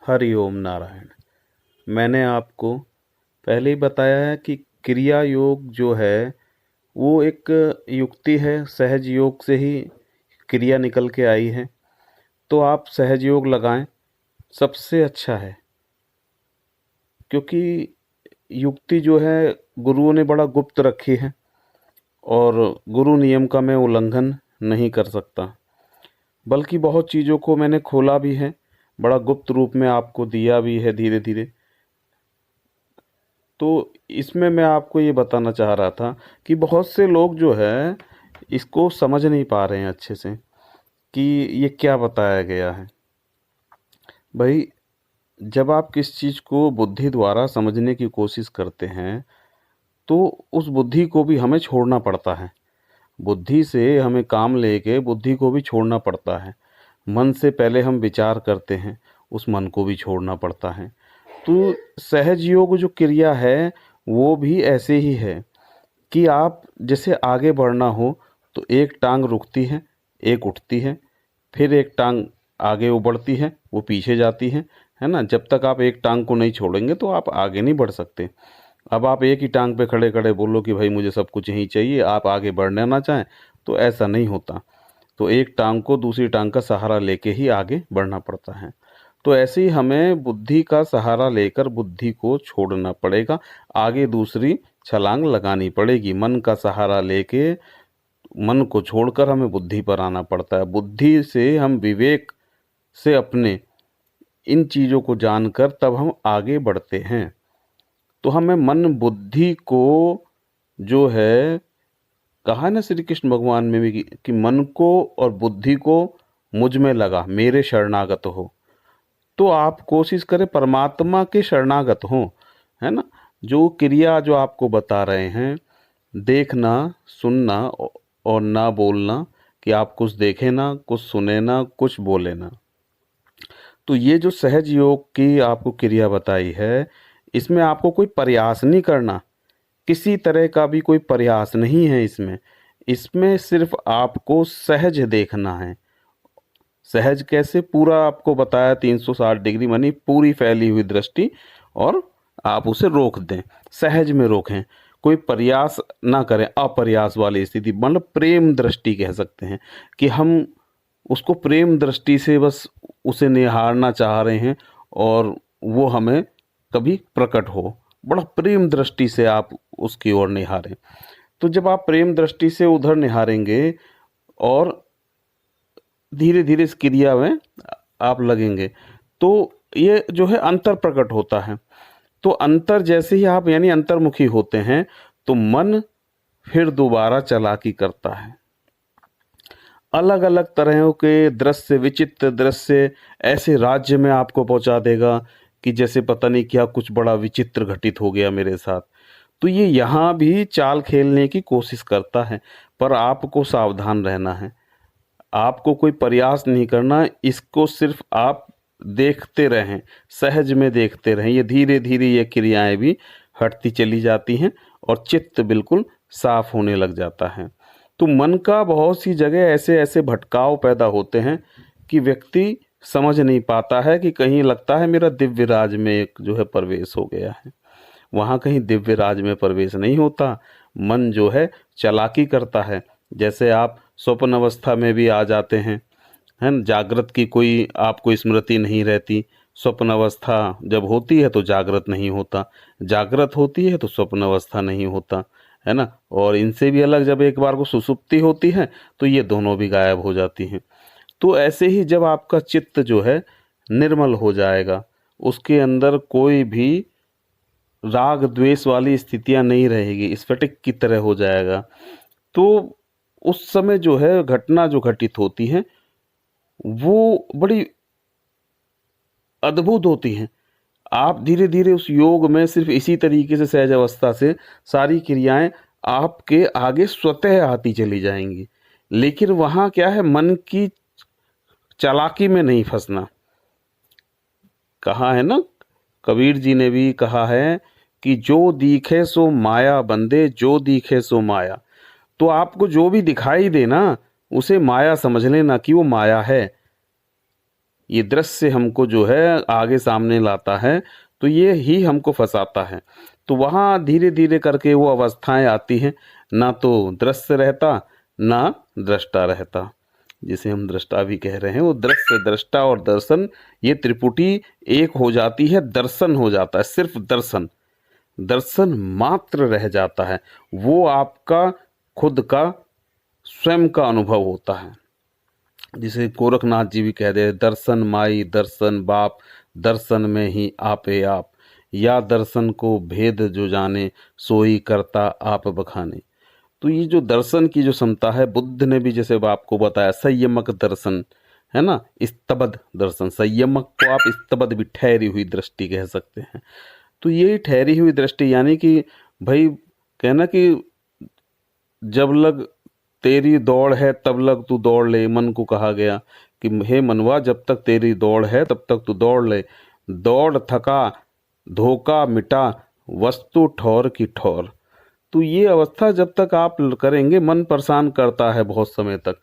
हरि ओम नारायण। मैंने आपको पहले ही बताया है कि क्रिया योग जो है वो एक युक्ति है। सहज योग से ही क्रिया निकल के आई है। तो आप सहज योग लगाएं, सबसे अच्छा है। क्योंकि युक्ति जो है गुरुओं ने बड़ा गुप्त रखी है और गुरु नियम का मैं उल्लंघन नहीं कर सकता। बल्कि बहुत चीज़ों को मैंने खोला भी है, बड़ा गुप्त रूप में आपको दिया भी है धीरे धीरे। तो इसमें मैं आपको ये बताना चाह रहा था कि बहुत से लोग जो है इसको समझ नहीं पा रहे हैं अच्छे से कि ये क्या बताया गया है। भाई, जब आप किस चीज़ को बुद्धि द्वारा समझने की कोशिश करते हैं तो उस बुद्धि को भी हमें छोड़ना पड़ता है। बुद्धि से हमें काम लेके बुद्धि को भी छोड़ना पड़ता है। मन से पहले हम विचार करते हैं, उस मन को भी छोड़ना पड़ता है। तो सहज योग जो क्रिया है वो भी ऐसे ही है कि आप जैसे आगे बढ़ना हो तो एक टांग रुकती है, एक उठती है, फिर एक टांग आगे बढ़ती है, वो पीछे जाती है ना। जब तक आप एक टांग को नहीं छोड़ेंगे तो आप आगे नहीं बढ़ सकते। अब आप एक ही टांग पे खड़े खड़े बोलो कि भाई मुझे सब कुछ यहीं चाहिए, आप आगे बढ़ना ना चाहें तो ऐसा नहीं होता। तो एक टांग को दूसरी टांग का सहारा लेके ही आगे बढ़ना पड़ता है। तो ऐसे ही हमें बुद्धि का सहारा लेकर बुद्धि को छोड़ना पड़ेगा, आगे दूसरी छलांग लगानी पड़ेगी। मन का सहारा लेके मन को छोड़कर हमें बुद्धि पर आना पड़ता है। बुद्धि से हम विवेक से अपने इन चीज़ों को जानकर तब हम आगे बढ़ते हैं। तो हमें मन बुद्धि को जो है कहा ना श्री कृष्ण भगवान में भी कि मन को और बुद्धि को मुझ में लगा, मेरे शरणागत हो। तो आप कोशिश करें परमात्मा के शरणागत हो, है ना। जो क्रिया जो आपको बता रहे हैं, देखना, सुनना और ना बोलना, कि आप कुछ देखें ना, कुछ सुने ना, कुछ बोले ना। तो ये जो सहज योग की आपको क्रिया बताई है, इसमें आपको कोई प्रयास नहीं करना, किसी तरह का भी कोई प्रयास नहीं है इसमें। इसमें सिर्फ आपको सहज देखना है। सहज कैसे? पूरा आपको बताया 360 डिग्री, मानी पूरी फैली हुई दृष्टि, और आप उसे रोक दें, सहज में रोकें। कोई प्रयास ना करें, अप्रयास वाली स्थिति, मतलब प्रेम दृष्टि कह सकते हैं कि हम उसको प्रेम दृष्टि से बस उसे निहारना चाह रहे हैं और वो हमें कभी प्रकट हो। बड़ा प्रेम दृष्टि से आप उसकी ओर निहारें। तो जब आप प्रेम दृष्टि से उधर निहारेंगे और धीरे धीरे इस क्रिया में आप लगेंगे तो ये जो है अंतर प्रकट होता है। तो अंतर जैसे ही आप यानी अंतर्मुखी होते हैं तो मन फिर दोबारा चालाकी करता है। अलग अलग तरह के दृश्य, विचित्र दृश्य ऐसे राज्य में आपको पहुंचा देगा कि जैसे पता नहीं क्या कुछ बड़ा विचित्र घटित हो गया मेरे साथ। तो ये यहाँ भी चाल खेलने की कोशिश करता है, पर आपको सावधान रहना है। आपको कोई प्रयास नहीं करना, इसको सिर्फ आप देखते रहें, सहज में देखते रहें। ये धीरे धीरे ये क्रियाएं भी हटती चली जाती हैं और चित्त बिल्कुल साफ होने लग जाता है। तो मन का बहुत सी जगह ऐसे ऐसे भटकाव पैदा होते हैं कि व्यक्ति समझ नहीं पाता है, कि कहीं लगता है मेरा दिव्य राज में एक जो है प्रवेश हो गया है। वहाँ कहीं दिव्य राज में प्रवेश नहीं होता। मन जो है चालाकी करता है। जैसे आप स्वप्न अवस्था में भी आ जाते हैं, है न। जागृत की कोई आपको स्मृति नहीं रहती। स्वप्न अवस्था जब होती है तो जागृत नहीं होता, जागृत होती है तो स्वप्न अवस्था नहीं होता, है ना। और इनसे भी अलग जब एक बार को सुसुप्ति होती है तो ये दोनों भी गायब हो जाती हैं। तो ऐसे ही जब आपका चित्त जो है निर्मल हो जाएगा, उसके अंदर कोई भी राग द्वेष वाली स्थितियां नहीं रहेगी, स्फटिक की तरह हो जाएगा। तो उस समय जो है घटना जो घटित होती है वो बड़ी अद्भुत होती हैं। आप धीरे धीरे उस योग में सिर्फ इसी तरीके से सहज अवस्था से सारी क्रियाएं आपके आगे स्वतः आती चली जाएंगी। लेकिन वहाँ क्या है, मन की चालाकी में नहीं फंसना। कहा है ना, कबीर जी ने भी कहा है कि जो दिखे सो माया बंदे, जो दिखे सो माया। तो आपको जो भी दिखाई दे ना, उसे माया समझ लेना कि वो माया है। ये दृश्य हमको जो है आगे सामने लाता है, तो ये ही हमको फंसाता है। तो वहाँ धीरे धीरे करके वो अवस्थाएं आती हैं, ना तो दृश्य रहता ना दृष्टा रहता, जिसे हम दृष्टा भी कह रहे हैं। वो दृश्य, दृष्टा और दर्शन, ये त्रिपुटी एक हो जाती है, दर्शन हो जाता है, सिर्फ दर्शन, दर्शन मात्र रह जाता है। वो आपका खुद का स्वयं का अनुभव होता है, जिसे गोरखनाथ जी भी कह रहे हैं, दर्शन माई दर्शन बाप, दर्शन में ही आपे आप, या दर्शन को भेद जो जाने, सोई करता आप बखाने। तो ये जो दर्शन की जो क्षमता है, बुद्ध ने भी जैसे आपको बताया, संयमक दर्शन है ना, स्तबद दर्शन, संयमक को आप स्तबद भी, ठहरी हुई दृष्टि कह सकते हैं। तो यही ठहरी हुई दृष्टि, यानी कि भाई कहना कि जब लग तेरी दौड़ है तब लग तू दौड़ ले, मन को कहा गया कि हे मनवा, जब तक तेरी दौड़ है तब तक तू दौड़ ले, दौड़ थका धोखा मिटा, वस्तु ठौर की ठौर। तो ये अवस्था जब तक आप करेंगे, मन परेशान करता है बहुत समय तक,